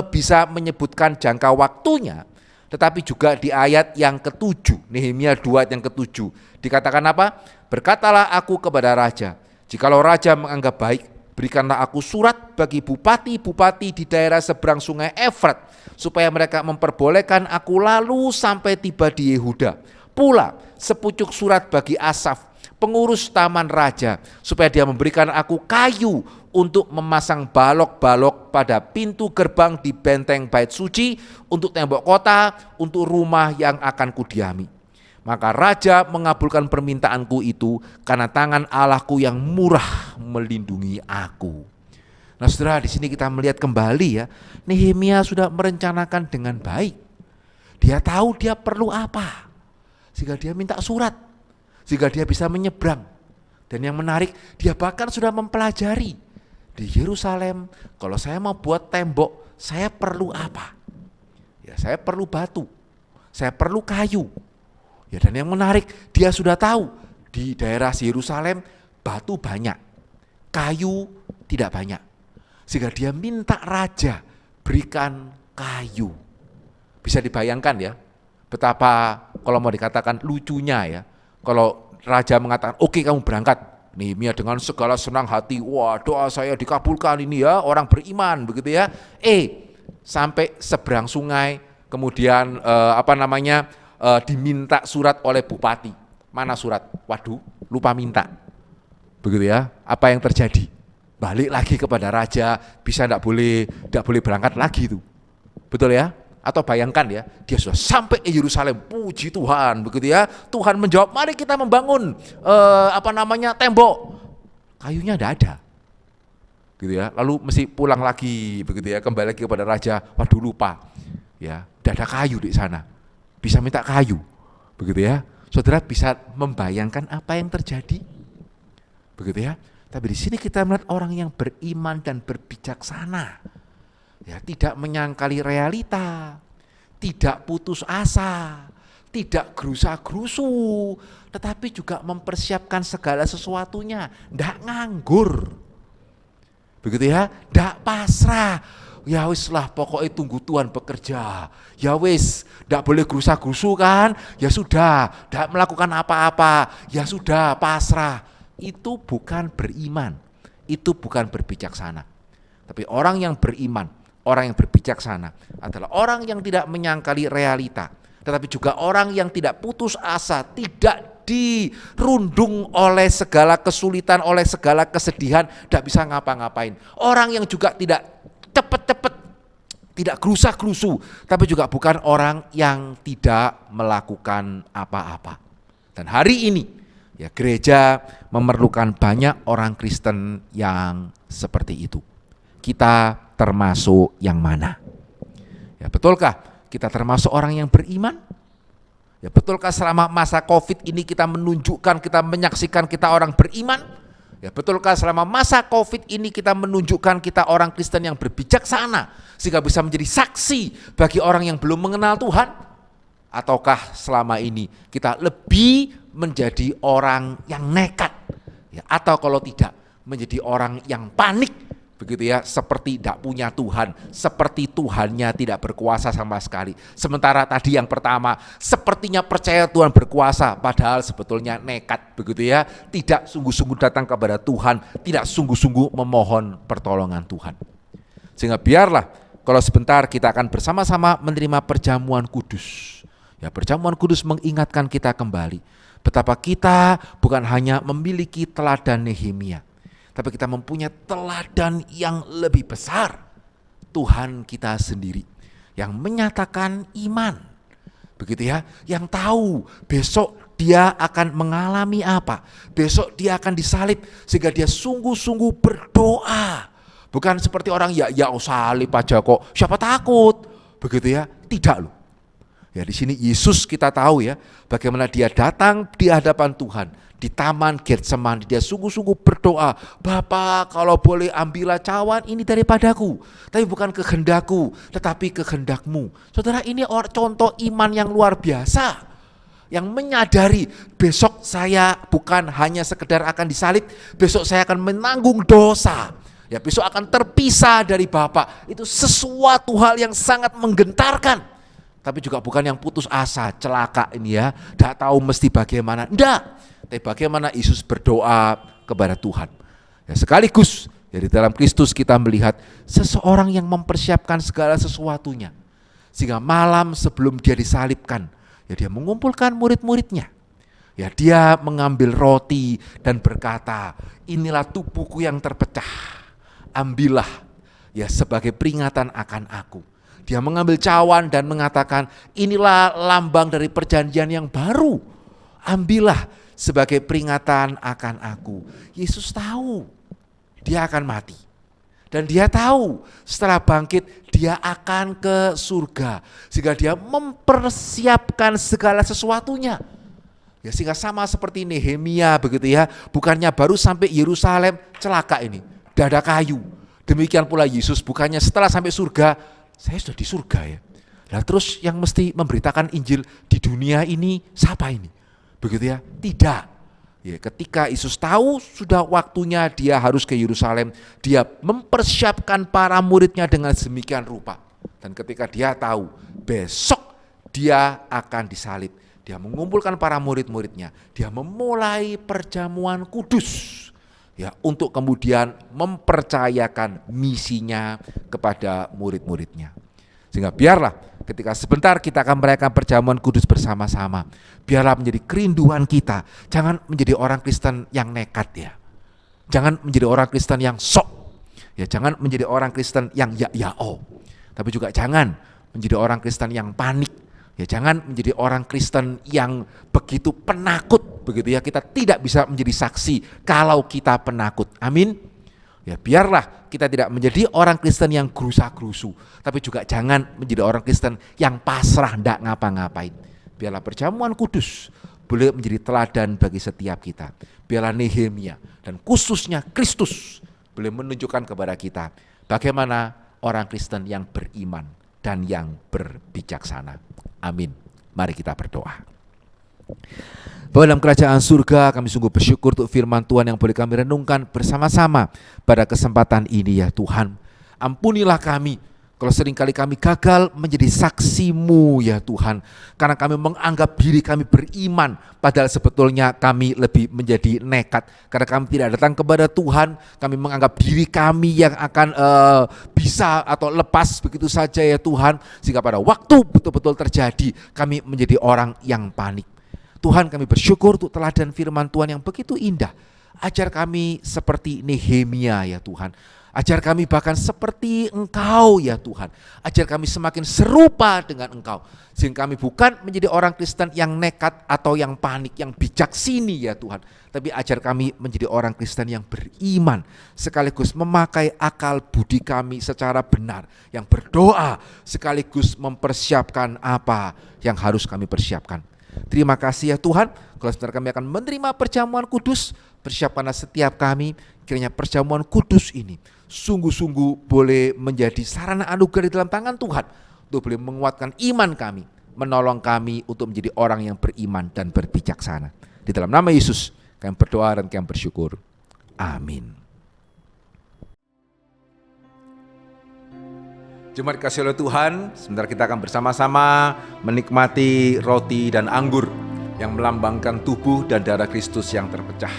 bisa menyebutkan jangka waktunya, tetapi juga di ayat yang ke-7, Nehemia 2 ayat yang ke-7, dikatakan apa? Berkatalah aku kepada raja, jikalau raja menganggap baik, berikanlah aku surat bagi bupati-bupati di daerah seberang sungai Efrat, supaya mereka memperbolehkan aku lalu sampai tiba di Yehuda. Pula sepucuk surat bagi Asaf, pengurus taman raja, supaya dia memberikan aku kayu untuk memasang balok-balok pada pintu gerbang di benteng bait suci, untuk tembok kota, untuk rumah yang akan kudiami. Maka raja mengabulkan permintaanku itu, karena tangan Allahku yang murah melindungi aku. Nah saudara, di sini kita melihat kembali ya, Nehemia sudah merencanakan dengan baik. Dia tahu dia perlu apa, sehingga dia minta surat, sehingga dia bisa menyeberang. Dan yang menarik, dia bahkan sudah mempelajari di Yerusalem, kalau saya mau buat tembok, saya perlu apa? Ya, saya perlu batu, saya perlu kayu. Ya, dan yang menarik, dia sudah tahu di daerah Yerusalem batu banyak, kayu tidak banyak. Sehingga dia minta raja berikan kayu. Bisa dibayangkan ya, betapa kalau mau dikatakan lucunya ya, kalau raja mengatakan, oke, kamu berangkat. Nehemia dengan segala senang hati, wah doa saya dikabulkan ini ya, orang beriman begitu ya. Sampai seberang sungai, kemudian diminta surat oleh bupati. Mana surat? Waduh, lupa minta. Begitu ya. Apa yang terjadi? Balik lagi kepada raja, bisa enggak boleh berangkat lagi itu. Betul ya? Atau bayangkan ya, dia sudah sampai ke Yerusalem, puji Tuhan, begitu ya. Tuhan menjawab, mari kita membangun tembok. Kayunya tidak ada, gitu ya. Lalu mesti pulang lagi, begitu ya, kembali lagi kepada raja. Waduh lupa, ya, tidak ada kayu di sana. Bisa minta kayu, begitu ya. Saudara bisa membayangkan apa yang terjadi, begitu ya. Tapi di sini kita melihat orang yang beriman dan berbijaksana. Ya, tidak menyangkali realita, tidak putus asa, tidak gerusa-gerusu, tetapi juga mempersiapkan segala sesuatunya, tidak nganggur. Begitu ya, tidak pasrah. Ya wis lah, pokoknya tunggu Tuhan bekerja. Ya wis, tidak boleh gerusa-gerusu kan? Ya sudah, tidak melakukan apa-apa. Ya sudah, pasrah. Itu bukan beriman, itu bukan berbijaksana. Tapi orang yang beriman, orang yang berbijaksana adalah orang yang tidak menyangkali realita, tetapi juga orang yang tidak putus asa, tidak dirundung oleh segala kesulitan, oleh segala kesedihan, tidak bisa ngapa-ngapain. Orang yang juga tidak cepat-cepat, tidak gerusa-gerusu, tapi juga bukan orang yang tidak melakukan apa-apa. Dan hari ini ya gereja memerlukan banyak orang Kristen yang seperti itu. Kita termasuk yang mana? Ya betulkah kita termasuk orang yang beriman? Ya betulkah selama masa Covid ini kita menunjukkan, kita menyaksikan kita orang beriman? Ya betulkah selama masa Covid ini kita menunjukkan kita orang Kristen yang berbijaksana sehingga bisa menjadi saksi bagi orang yang belum mengenal Tuhan? Ataukah selama ini kita lebih menjadi orang yang nekat? Ya, atau kalau tidak menjadi orang yang panik? begitu ya, seperti tidak punya Tuhan, seperti Tuhannya tidak berkuasa sama sekali. Sementara tadi yang pertama, sepertinya percaya Tuhan berkuasa, padahal sebetulnya nekat, begitu ya, tidak sungguh-sungguh datang kepada Tuhan, tidak sungguh-sungguh memohon pertolongan Tuhan. Sehingga biarlah kalau sebentar kita akan bersama-sama menerima perjamuan kudus. Ya, perjamuan kudus mengingatkan kita kembali betapa kita bukan hanya memiliki teladan Nehemia, tapi kita mempunyai teladan yang lebih besar, Tuhan kita sendiri yang menyatakan iman, begitu ya, yang tahu besok dia akan mengalami apa, besok dia akan disalib, sehingga dia sungguh-sungguh berdoa, bukan seperti orang ya salib aja kok, siapa takut, begitu ya, tidak loh. Ya, di sini Yesus kita tahu ya, bagaimana dia datang di hadapan Tuhan di taman Getsemani, dia sungguh-sungguh berdoa, Bapa kalau boleh ambillah cawan ini daripadaku, tapi bukan kehendakku, tetapi kehendakmu. Saudara, ini contoh iman yang luar biasa, yang menyadari besok saya bukan hanya sekedar akan disalib, besok saya akan menanggung dosa, ya besok akan terpisah dari Bapa. Itu sesuatu hal yang sangat menggentarkan. Tapi juga bukan yang putus asa, celaka ini ya, tidak tahu mesti bagaimana, enggak. Tapi bagaimana Yesus berdoa kepada Tuhan. Ya, sekaligus ya, di dalam Kristus kita melihat seseorang yang mempersiapkan segala sesuatunya. Sehingga malam sebelum dia disalibkan, ya dia mengumpulkan murid-muridnya. Ya, dia mengambil roti dan berkata, inilah tubuhku yang terpecah, ambillah ya sebagai peringatan akan aku. Dia mengambil cawan dan mengatakan, inilah lambang dari perjanjian yang baru, ambillah sebagai peringatan akan aku. Yesus tahu dia akan mati, dan dia tahu setelah bangkit dia akan ke surga, sehingga dia mempersiapkan segala sesuatunya. Ya, sehingga sama seperti Nehemia begitu ya, bukannya baru sampai Yerusalem celaka ini, dada kayu. Demikian pula Yesus, bukannya setelah sampai surga, saya sudah di surga ya. Nah, terus yang mesti memberitakan Injil di dunia ini siapa ini? Begitu ya? Tidak. Ya, ketika Yesus tahu sudah waktunya dia harus ke Yerusalem, dia mempersiapkan para muridnya dengan sedemikian rupa. Dan ketika dia tahu besok dia akan disalib, dia mengumpulkan para murid-muridnya, dia memulai perjamuan kudus. Ya, untuk kemudian mempercayakan misinya kepada murid-muridnya. Sehingga biarlah ketika sebentar kita akan merayakan perjamuan kudus bersama-sama, biarlah menjadi kerinduan kita, jangan menjadi orang Kristen yang nekat ya. Jangan menjadi orang Kristen yang sok. Ya, jangan menjadi orang Kristen yang tapi juga jangan menjadi orang Kristen yang panik. Ya, jangan menjadi orang Kristen yang begitu penakut, begitu ya, kita tidak bisa menjadi saksi kalau kita penakut. Amin. Ya, biarlah kita tidak menjadi orang Kristen yang gerusa-gerusu, tapi juga jangan menjadi orang Kristen yang pasrah tidak ngapa-ngapain. Biarlah perjamuan kudus boleh menjadi teladan bagi setiap kita. Biarlah Nehemia dan khususnya Kristus boleh menunjukkan kepada kita bagaimana orang Kristen yang beriman dan yang berbijaksana. Amin. Mari kita berdoa. Bapa dalam kerajaan surga, kami sungguh bersyukur untuk firman Tuhan yang boleh kami renungkan bersama-sama pada kesempatan ini ya Tuhan. Ampunilah kami kalau seringkali kami gagal menjadi saksi-Mu ya Tuhan, karena kami menganggap diri kami beriman, padahal sebetulnya kami lebih menjadi nekat. Karena kami tidak datang kepada Tuhan, kami menganggap diri kami yang akan bisa atau lepas begitu saja ya Tuhan, sehingga pada waktu betul-betul terjadi kami menjadi orang yang panik. Tuhan, kami bersyukur untuk teladan firman Tuhan yang begitu indah. Ajar kami seperti Nehemia ya Tuhan. Ajar kami bahkan seperti Engkau ya Tuhan. Ajar kami semakin serupa dengan Engkau. Sehingga kami bukan menjadi orang Kristen yang nekat atau yang panik, yang bijaksini ya Tuhan. Tapi ajar kami menjadi orang Kristen yang beriman, sekaligus memakai akal budi kami secara benar. Yang berdoa sekaligus mempersiapkan apa yang harus kami persiapkan. Terima kasih ya Tuhan, kalau sebentar kami akan menerima perjamuan kudus, persiapkanlah setiap kami, kiranya perjamuan kudus ini sungguh-sungguh boleh menjadi sarana anugerah di dalam tangan Tuhan, untuk boleh menguatkan iman kami, menolong kami untuk menjadi orang yang beriman dan berbijaksana. Di dalam nama Yesus kami berdoa dan kami bersyukur. Amin. Jemaat kasih oleh Tuhan, sebentar kita akan bersama-sama menikmati roti dan anggur yang melambangkan tubuh dan darah Kristus yang terpecah.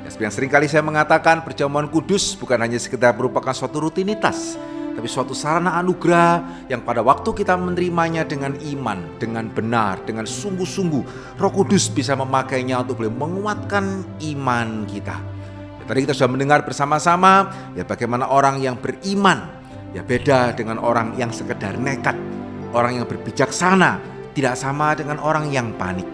Ya, seperti yang seringkali saya mengatakan, perjamuan kudus bukan hanya sekedar merupakan suatu rutinitas, tapi suatu sarana anugerah yang pada waktu kita menerimanya dengan iman, dengan benar, dengan sungguh-sungguh, Roh Kudus bisa memakainya untuk boleh menguatkan iman kita. Ya, tadi kita sudah mendengar bersama-sama ya bagaimana orang yang beriman ya beda dengan orang yang sekedar nekat. Orang yang berbijaksana tidak sama dengan orang yang panik.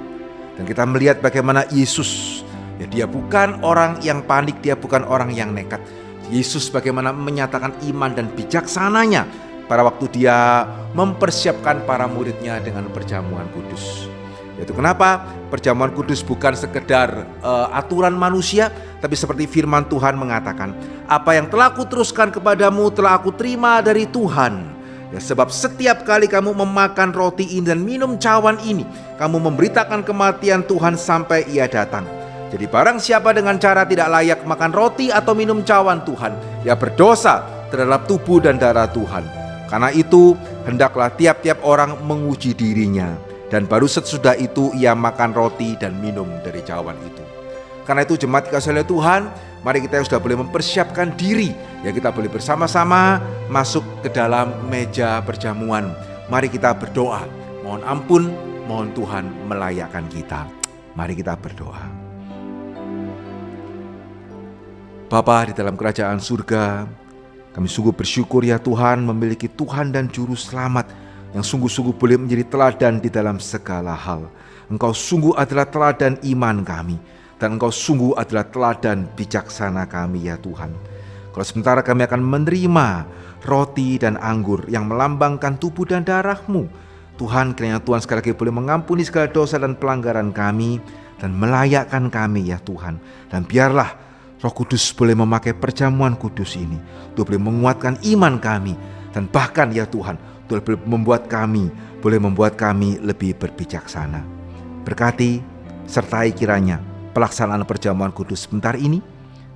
Dan kita melihat bagaimana Yesus, ya dia bukan orang yang panik, dia bukan orang yang nekat. Yesus bagaimana menyatakan iman dan bijaksananya pada waktu dia mempersiapkan para muridnya dengan perjamuan kudus. Yaitu kenapa perjamuan kudus bukan sekedar aturan manusia, tapi seperti firman Tuhan mengatakan, apa yang telah kuteruskan kepadamu telah aku terima dari Tuhan. Ya, sebab setiap kali kamu memakan roti ini dan minum cawan ini, kamu memberitakan kematian Tuhan sampai ia datang. Jadi barang siapa dengan cara tidak layak makan roti atau minum cawan Tuhan, ia berdosa terhadap tubuh dan darah Tuhan. Karena itu hendaklah tiap-tiap orang menguji dirinya, dan baru sesudah itu ia makan roti dan minum dari cawan itu. Karena itu jemaat kasih oleh Tuhan, mari kita yang sudah boleh mempersiapkan diri, ya kita boleh bersama-sama masuk ke dalam meja perjamuan. Mari kita berdoa, mohon ampun, mohon Tuhan melayakkan kita. Mari kita berdoa. Bapa di dalam kerajaan surga, kami sungguh bersyukur ya Tuhan memiliki Tuhan dan Juru Selamat yang sungguh-sungguh boleh menjadi teladan di dalam segala hal. Engkau sungguh adalah teladan iman kami, dan Engkau sungguh adalah teladan bijaksana kami ya Tuhan. Kalau sementara kami akan menerima roti dan anggur yang melambangkan tubuh dan darah-Mu, Tuhan kiranya Tuhan sekali lagi boleh mengampuni segala dosa dan pelanggaran kami dan melayakkan kami ya Tuhan. Dan biarlah Roh Kudus boleh memakai perjamuan kudus ini untuk boleh menguatkan iman kami, dan bahkan ya Tuhan boleh membuat kami lebih berbijaksana. Berkati, sertai kiranya pelaksanaan perjamuan kudus sebentar ini.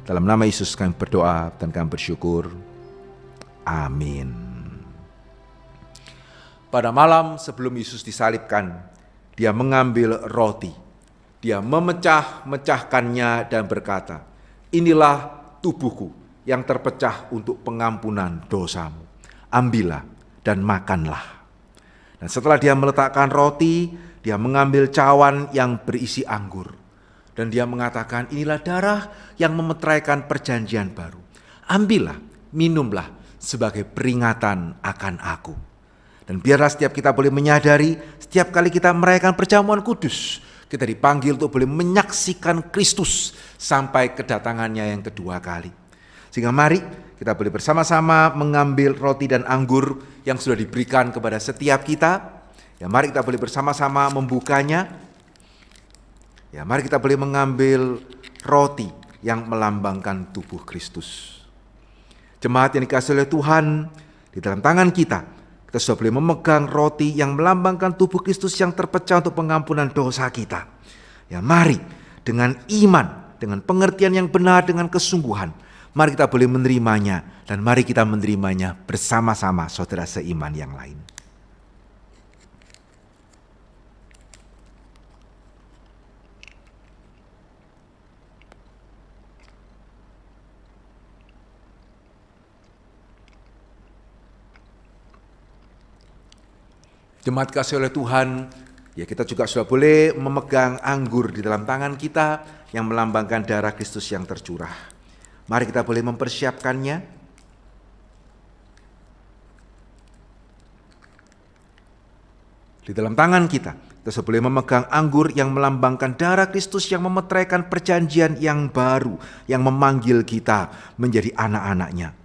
Dalam nama Yesus kami berdoa dan kami bersyukur. Amin. Pada malam sebelum Yesus disalibkan, dia mengambil roti. Dia memecah-mecahkannya dan berkata, inilah tubuhku yang terpecah untuk pengampunan dosamu. Ambillah dan makanlah. Dan setelah dia meletakkan roti, dia mengambil cawan yang berisi anggur. Dan dia mengatakan, inilah darah yang memeteraikan perjanjian baru. Ambillah, minumlah sebagai peringatan akan aku. Dan biarlah setiap kita boleh menyadari, setiap kali kita merayakan perjamuan kudus, kita dipanggil untuk boleh menyaksikan Kristus sampai kedatangannya yang kedua kali. Sehingga mari kita boleh bersama-sama mengambil roti dan anggur yang sudah diberikan kepada setiap kita. Ya, mari kita boleh bersama-sama membukanya. Ya, mari kita boleh mengambil roti yang melambangkan tubuh Kristus. Jemaat yang dikasihi oleh Tuhan, di dalam tangan kita sudah boleh memegang roti yang melambangkan tubuh Kristus yang terpecah untuk pengampunan dosa kita. Ya, mari dengan iman, dengan pengertian yang benar, dengan kesungguhan, mari kita boleh menerimanya, dan mari kita menerimanya bersama-sama saudara seiman yang lain. Jemaat kasih oleh Tuhan, ya kita juga sudah boleh memegang anggur di dalam tangan kita yang melambangkan darah Kristus yang tercurah. Mari kita boleh mempersiapkannya. Di dalam tangan kita sudah boleh memegang anggur yang melambangkan darah Kristus yang memeteraikan perjanjian yang baru, yang memanggil kita menjadi anak-anaknya.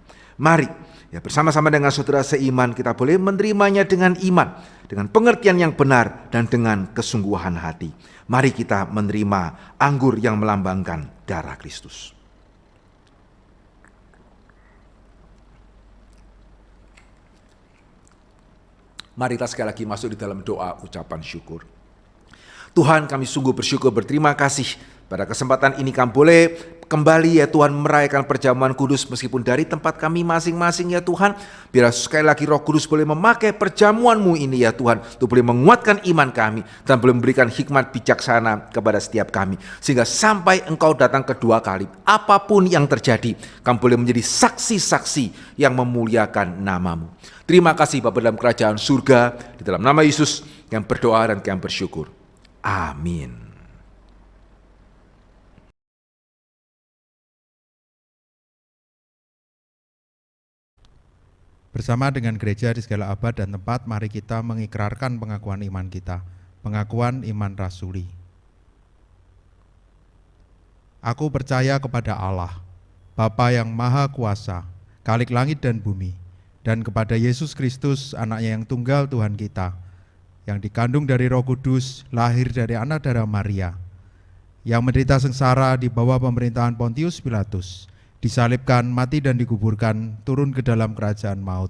Mari, ya bersama-sama dengan saudara seiman kita boleh menerimanya dengan iman, dengan pengertian yang benar dan dengan kesungguhan hati. Mari kita menerima anggur yang melambangkan darah Kristus. Mari kita sekali lagi masuk di dalam doa ucapan syukur. Tuhan, kami sungguh bersyukur, berterima kasih pada kesempatan ini kami boleh kembali ya Tuhan merayakan perjamuan kudus meskipun dari tempat kami masing-masing ya Tuhan. Biar sekali lagi Roh Kudus boleh memakai perjamuan-Mu ini ya Tuhan, untuk boleh menguatkan iman kami dan boleh memberikan hikmat bijaksana kepada setiap kami. Sehingga sampai Engkau datang kedua kali, apapun yang terjadi, kami boleh menjadi saksi-saksi yang memuliakan nama-Mu. Terima kasih Bapa dalam kerajaan surga, di dalam nama Yesus yang berdoa dan kami bersyukur. Amin. Bersama dengan gereja di segala abad dan tempat, mari kita mengikrarkan pengakuan iman kita, pengakuan iman rasuli. Aku percaya kepada Allah, Bapa yang Maha Kuasa, Khalik langit dan bumi, dan kepada Yesus Kristus, Anaknya yang tunggal Tuhan kita, yang dikandung dari Roh Kudus, lahir dari anak darah Maria, yang menderita sengsara di bawah pemerintahan Pontius Pilatus, disalibkan, mati dan dikuburkan, turun ke dalam kerajaan maut.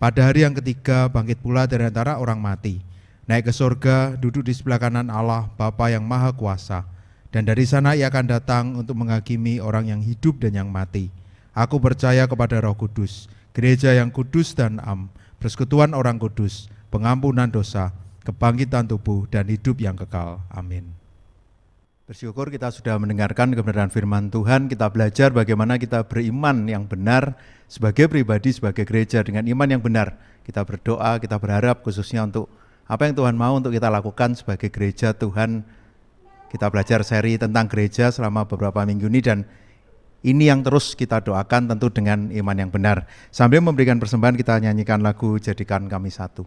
Pada hari yang ketiga bangkit pula dari antara orang mati, naik ke surga, duduk di sebelah kanan Allah Bapa yang Maha Kuasa, dan dari sana Ia akan datang untuk menghakimi orang yang hidup dan yang mati. Aku percaya kepada Roh Kudus, gereja yang kudus dan am, persekutuan orang kudus, pengampunan dosa, kebangkitan tubuh dan hidup yang kekal. Amin. Bersyukur kita sudah mendengarkan kebenaran firman Tuhan, kita belajar bagaimana kita beriman yang benar sebagai pribadi, sebagai gereja dengan iman yang benar. Kita berdoa, kita berharap khususnya untuk apa yang Tuhan mau untuk kita lakukan sebagai gereja Tuhan. Kita belajar seri tentang gereja selama beberapa minggu ini dan ini yang terus kita doakan tentu dengan iman yang benar. Sambil memberikan persembahan kita nyanyikan lagu Jadikan Kami Satu.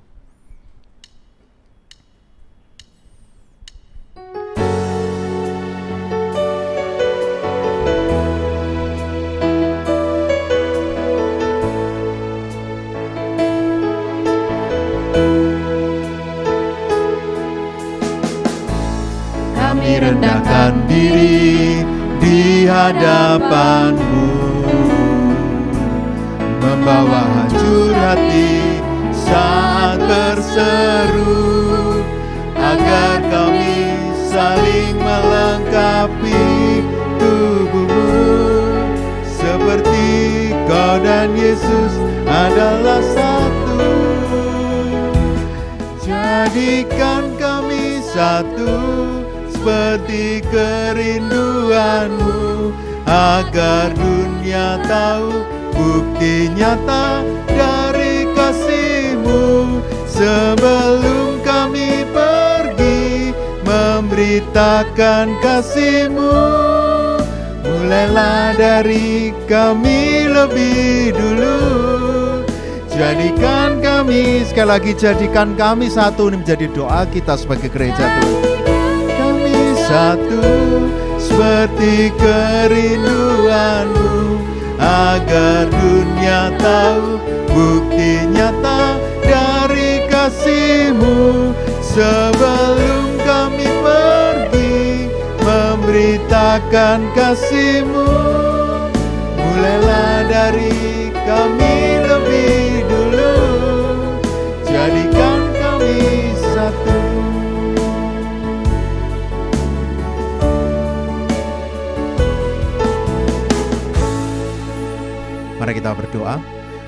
Rendahkan diri di hadapan-Mu, membawa hancur hati saat berseru, agar kami saling melengkapi tubuh-Mu, seperti Kau dan Yesus adalah satu. Jadikan kami satu seperti kerinduan-Mu, agar dunia tahu bukti nyata dari kasih-Mu. Sebelum kami pergi memberitakan kasih-Mu, mulailah dari kami lebih dulu. Jadikan kami, sekali lagi jadikan kami satu. Ini menjadi doa kita sebagai gereja Tuhan. Satu seperti kerinduan-Mu, agar dunia tahu bukti nyata dari kasih-Mu. Sebelum kami pergi memberitakan kasih-Mu, mulailah dari kami lebih dulu. Jadikan kami satu. Mari kita berdoa.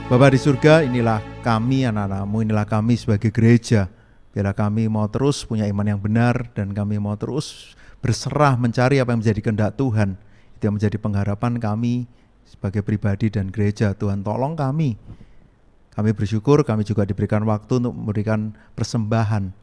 Bapa di surga, inilah kami anak-anak-Mu, inilah kami sebagai gereja. Biarlah kami mau terus punya iman yang benar dan kami mau terus berserah mencari apa yang menjadi kehendak Tuhan. Itu yang menjadi pengharapan kami sebagai pribadi dan gereja. Tuhan tolong kami. Kami bersyukur kami juga diberikan waktu untuk memberikan persembahan.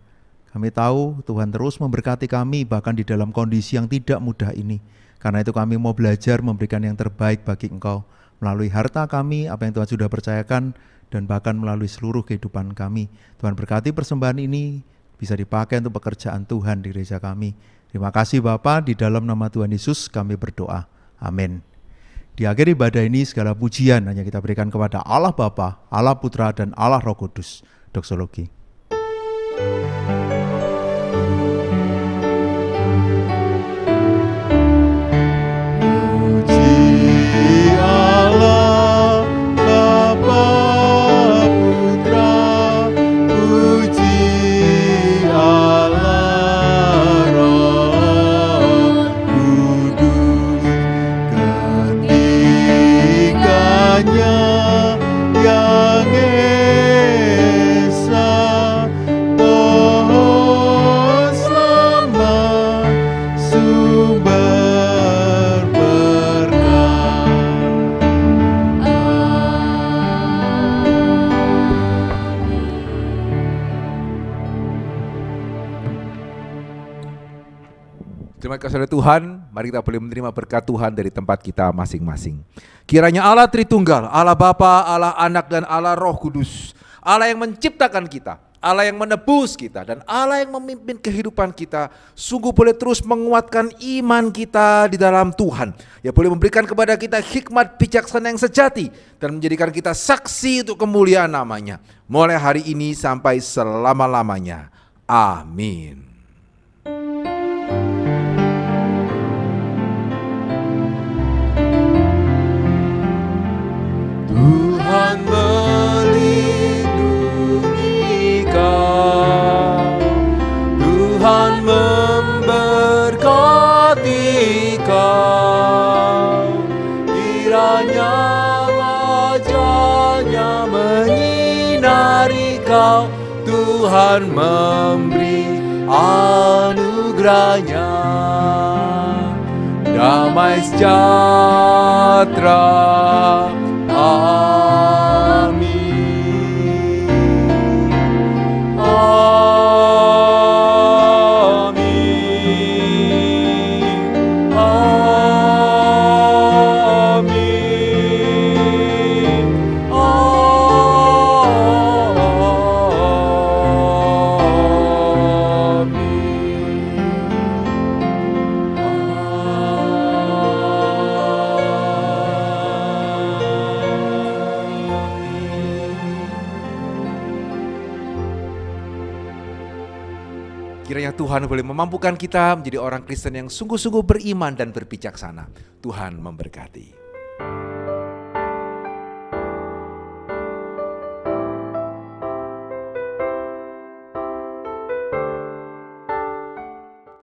Kami tahu Tuhan terus memberkati kami bahkan di dalam kondisi yang tidak mudah ini. Karena itu kami mau belajar memberikan yang terbaik bagi Engkau. Melalui harta kami, apa yang Tuhan sudah percayakan, dan bahkan melalui seluruh kehidupan kami. Tuhan berkati persembahan ini bisa dipakai untuk pekerjaan Tuhan di gereja kami. Terima kasih Bapa, di dalam nama Tuhan Yesus kami berdoa. Amin. Di akhir ibadah ini segala pujian hanya kita berikan kepada Allah Bapa, Allah Putra, dan Allah Roh Kudus. Doksologi. Terima kasih oleh Tuhan, mari kita boleh menerima berkat Tuhan dari tempat kita masing-masing. Kiranya Allah Tritunggal, Allah Bapa, Allah Anak, dan Allah Roh Kudus, Allah yang menciptakan kita, Allah yang menebus kita, dan Allah yang memimpin kehidupan kita, sungguh boleh terus menguatkan iman kita di dalam Tuhan. Ya boleh memberikan kepada kita hikmat bijaksana yang sejati, dan menjadikan kita saksi untuk kemuliaan namanya. Mulai hari ini sampai selama-lamanya. Amin. Tuhan melindungi kau, Tuhan memberkati kau, kiranya wajah-Nya menyinari kau, Tuhan memberi anugerah-Nya, damai sejahtera. Amin. Amin. Amin. Kiranya Tuhan boleh memampukan kita menjadi orang Kristen yang sungguh-sungguh beriman dan berbijaksana. Tuhan memberkati.